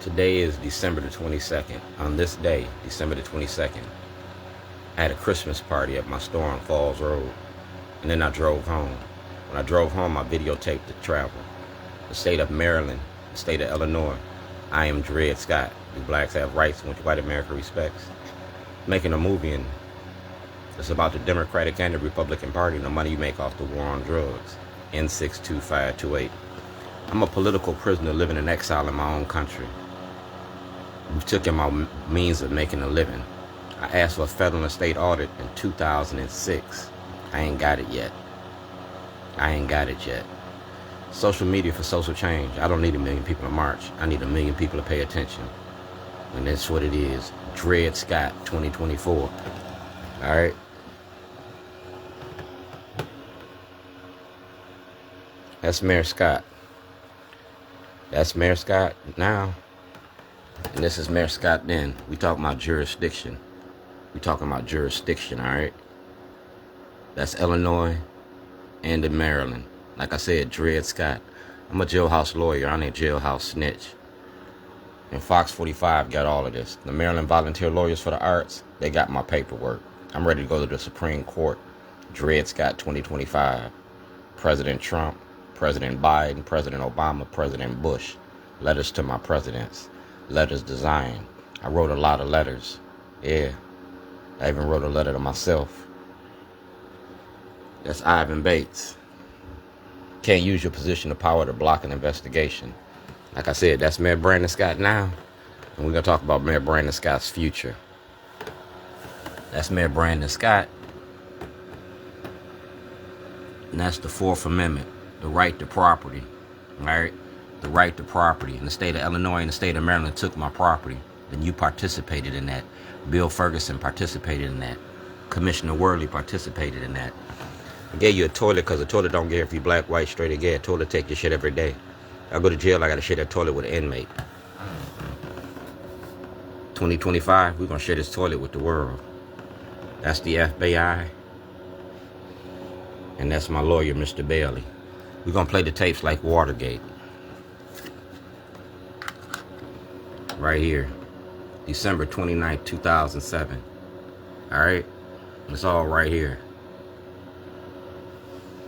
Today is December the 22nd. On this day, December the 22nd, I had a Christmas party at my store on Falls Road, and then I drove home. When I drove home, I videotaped the travel. The state of Maryland, the state of Illinois. I am Dred Scott. Do blacks have rights which white America respects? Making a movie, and it's about the Democratic and the Republican Party and the money you make off the war on drugs. N62528. I'm a political prisoner living in exile in my own country. We took in my means of making a living. I asked for a federal and state audit in 2006. I ain't got it yet. Social media for social change. I don't need 1 million people to march. I need 1 million people to pay attention. And that's what it is. Dred Scott 2024. All right. That's Mayor Scott. That's Mayor Scott now. And this is Mayor Scott then. We talking about jurisdiction. All right? That's Illinois and in Maryland. Like I said, Dred Scott. I'm a jailhouse lawyer. I'm a jailhouse snitch. And Fox 45 got all of this. The Maryland Volunteer Lawyers for the Arts, they got my paperwork. I'm ready to go to the Supreme Court. Dred Scott 2025. President Trump, President Biden, President Obama, President Bush. Letters to my presidents. Letters designed. I wrote a lot of letters. Yeah. I even wrote a letter to myself. That's Ivan Bates. Can't use your position of power to block an investigation. Like I said, that's Mayor Brandon Scott now. And we're going to talk about Mayor Brandon Scott's future. That's Mayor Brandon Scott. And that's the Fourth Amendment. The right to property. All right? The right to property. And the state of Illinois and the state of Maryland took my property. Then you participated in that. Bill Ferguson participated in that. Commissioner Worley participated in that. I gave you a toilet because a toilet don't care if you black, white, straight, or gay. A toilet take your shit every day. I go to jail, I got to share that toilet with an inmate. 2025, we're going to share this toilet with the world. That's the FBI. And that's my lawyer, Mr. Bailey. We're going to play the tapes like Watergate. Right here. December 29th, 2007. All right? It's all right here.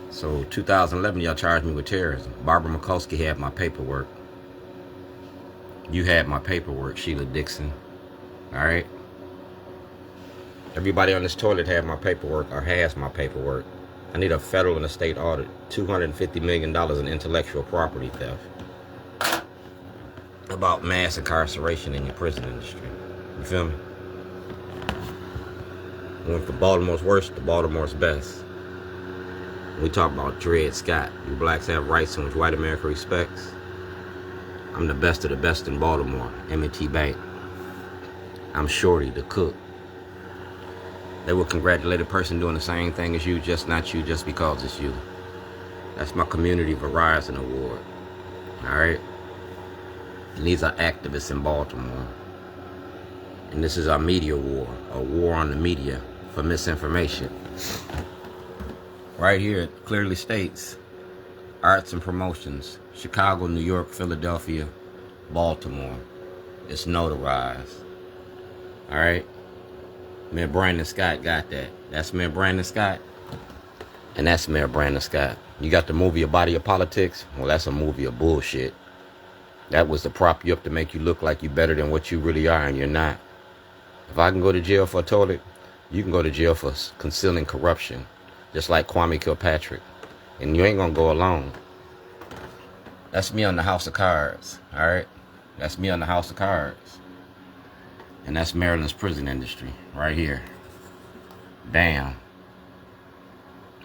So 2011, y'all charged me with terrorism. Barbara Mikulski had my paperwork. You had my paperwork, Sheila Dixon. All right? Everybody on this toilet had my paperwork or has my paperwork. I need a federal and a state audit. $250 million in intellectual property theft. About mass incarceration in your prison industry. You feel me? Went from Baltimore's worst to Baltimore's best. We talk about Dred Scott. Do blacks have rights in which white America respects? I'm the best of the best in Baltimore. M&T Bank. I'm Shorty, the cook. They will congratulate a person doing the same thing as you, just not you, just because it's you. That's my Community Verizon Award. All right? And these are activists in Baltimore. And this is our media war, a war on the media for misinformation. Right here, it clearly states arts and promotions, Chicago, New York, Philadelphia, Baltimore. It's notarized. All right? Mayor Brandon Scott got that. That's Mayor Brandon Scott. And that's Mayor Brandon Scott. You got the movie A Body of Politics? Well, that's a movie of bullshit. That was to prop you up to make you look like you're better than what you really are, and you're not. If I can go to jail for a toilet, you can go to jail for concealing corruption, just like Kwame Kilpatrick. And you ain't gonna go alone. That's me on the House of Cards, all right? That's me on the House of Cards. And that's Maryland's prison industry, right here. Bam.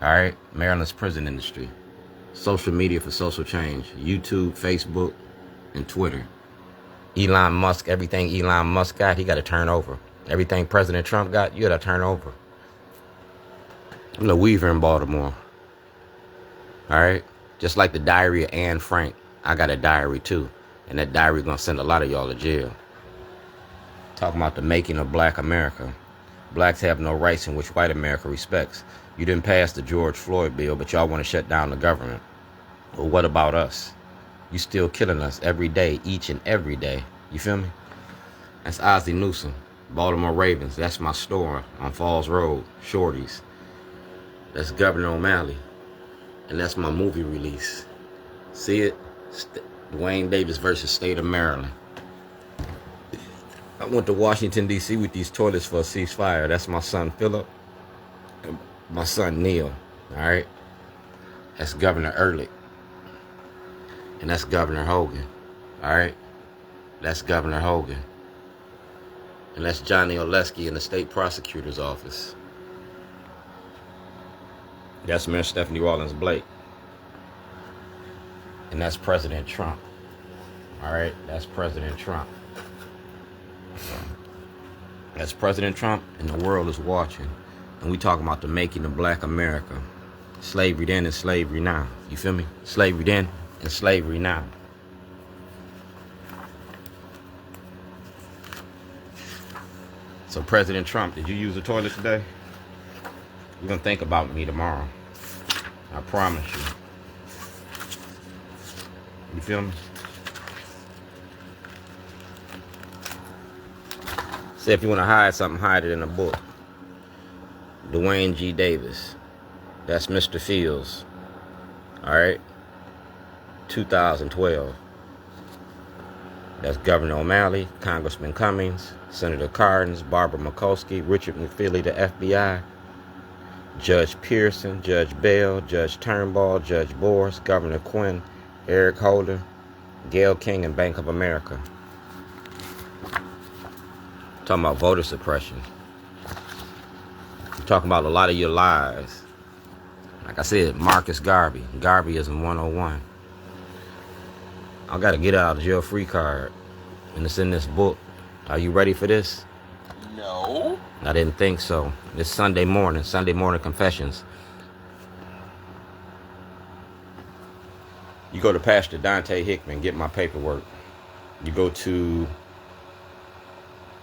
All right, Maryland's prison industry. Social media for social change. YouTube, Facebook, and Twitter. Elon Musk, everything Elon Musk got, he got to turn over. Everything President Trump got, you got to turn over. I'm the Weaver in Baltimore. All right? Just like the diary of Anne Frank, I got a diary too. And that diary going to send a lot of y'all to jail. Talking about the making of black America. Blacks have no rights in which white America respects. You didn't pass the George Floyd bill, but y'all want to shut down the government. Well, what about us? You still killing us every day, each and every day. You feel me? That's Ozzie Newsome. Baltimore Ravens. That's my store on Falls Road. Shorties. That's Governor O'Malley. And that's my movie release. See it? Dwayne Davis versus State of Maryland. I went to Washington, D.C. with these toilets for a ceasefire. That's my son, Philip. And my son, Neil. All right? That's Governor Ehrlich. And that's Governor Hogan. All right? That's Governor Hogan. And that's Johnny Oleski in the state prosecutor's office. That's Mayor Stephanie Rawlins Blake. And that's President Trump. All right? That's President Trump. That's President Trump, and the world is watching. And we talking about the making of Black America. Slavery then and slavery now. You feel me? Slavery then and slavery now. So President Trump, did you use the toilet today? You're going to think about me tomorrow. I promise you. You feel me? Say if you want to hide something, hide it in a book. Dwayne G. Davis. That's Mr. Fields. Alright? 2012. That's Governor O'Malley, Congressman Cummings, Senator Cardin, Barbara Mikulski, Richard McFeely, the FBI, Judge Pearson, Judge Bell, Judge Turnbull, Judge Boris, Governor Quinn, Eric Holder, Gayle King, and Bank of America. Talking about voter suppression. I'm talking about a lot of your lies. Like I said, Marcus Garvey. Garveyism 101. I got to get out of jail free card. And it's in this book. Are you ready for this? No. I didn't think so. It's Sunday morning confessions. You go to Pastor Dante Hickman, get my paperwork. You go to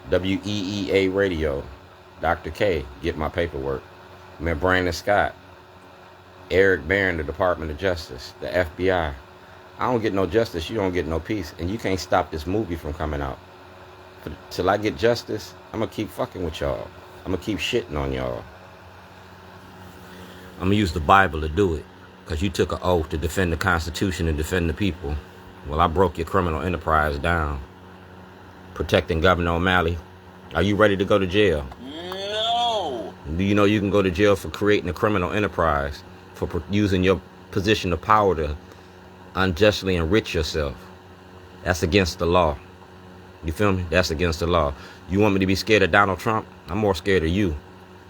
WEEA Radio, Dr. K, get my paperwork. Mayor Brandon Scott, Eric Barron, the Department of Justice, the FBI. I don't get no justice, you don't get no peace, and you can't stop this movie from coming out. Till I get justice, I'm going to keep fucking with y'all. I'm going to keep shitting on y'all. I'm going to use the Bible to do it, because you took an oath to defend the Constitution and defend the people. Well, I broke your criminal enterprise down. Protecting Governor O'Malley. Are you ready to go to jail? No. Do you know you can go to jail for creating a criminal enterprise, for using your position of power to unjustly enrich yourself? That's against the law. You feel me? That's against the law. You want me to be scared of Donald Trump? I'm more scared of you,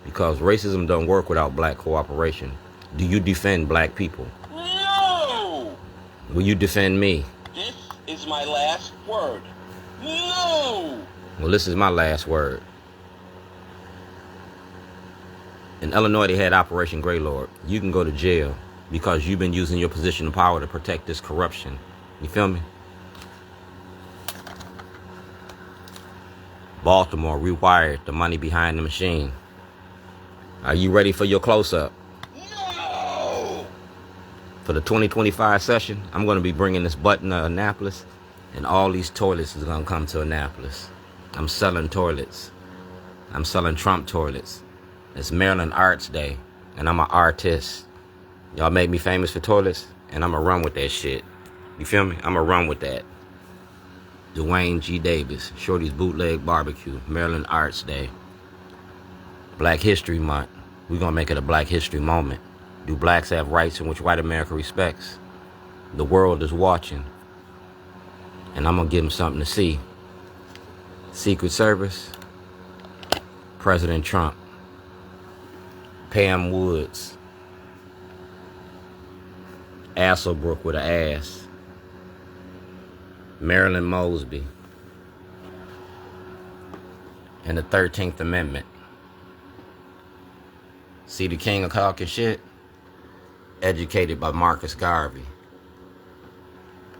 because racism don't work without black cooperation. Do you defend black people? No. Will you defend me? This is my last word. No! Well, this is my last word. In Illinois, they had Operation Greylord. You can go to jail because you've been using your position of power to protect this corruption. You feel me? Baltimore rewired, the money behind the machine. Are you ready for your close-up? No! For the 2025 session, I'm going to be bringing this button to Annapolis. And all these toilets is going to come to Annapolis. I'm selling toilets. I'm selling Trump toilets. It's Maryland Arts Day, and I'm an artist. Y'all made me famous for toilets, and I'm going to run with that shit. You feel me? I'm going to run with that. Dwayne G. Davis, Shorty's Bootleg Barbecue, Maryland Arts Day. Black History Month. We're going to make it a Black History moment. Do blacks have rights in which white America respects? The world is watching. And I'm going to give them something to see. Secret Service. President Trump. Pam Woods. Asselbrook with an ass. Marilyn Mosby. And the 13th Amendment. See the king of talking shit? Educated by Marcus Garvey.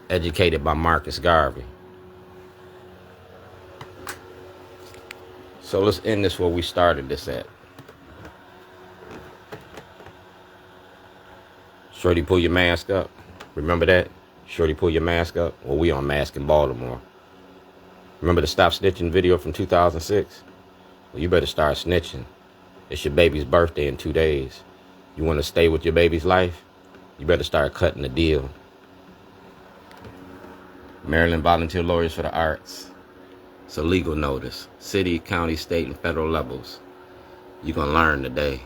Educated by Marcus Garvey. So let's end this where we started this at. Shorty, pull your mask up. Remember that? Shorty, pull your mask up. Well, we on mask in Baltimore. Remember the Stop Snitching video from 2006? Well, you better start snitching. It's your baby's birthday in 2 days. You want to stay with your baby's life? You better start cutting the deal. Maryland Volunteer Lawyers for the Arts. It's a legal notice. City, county, state, and federal levels. You're going to learn today.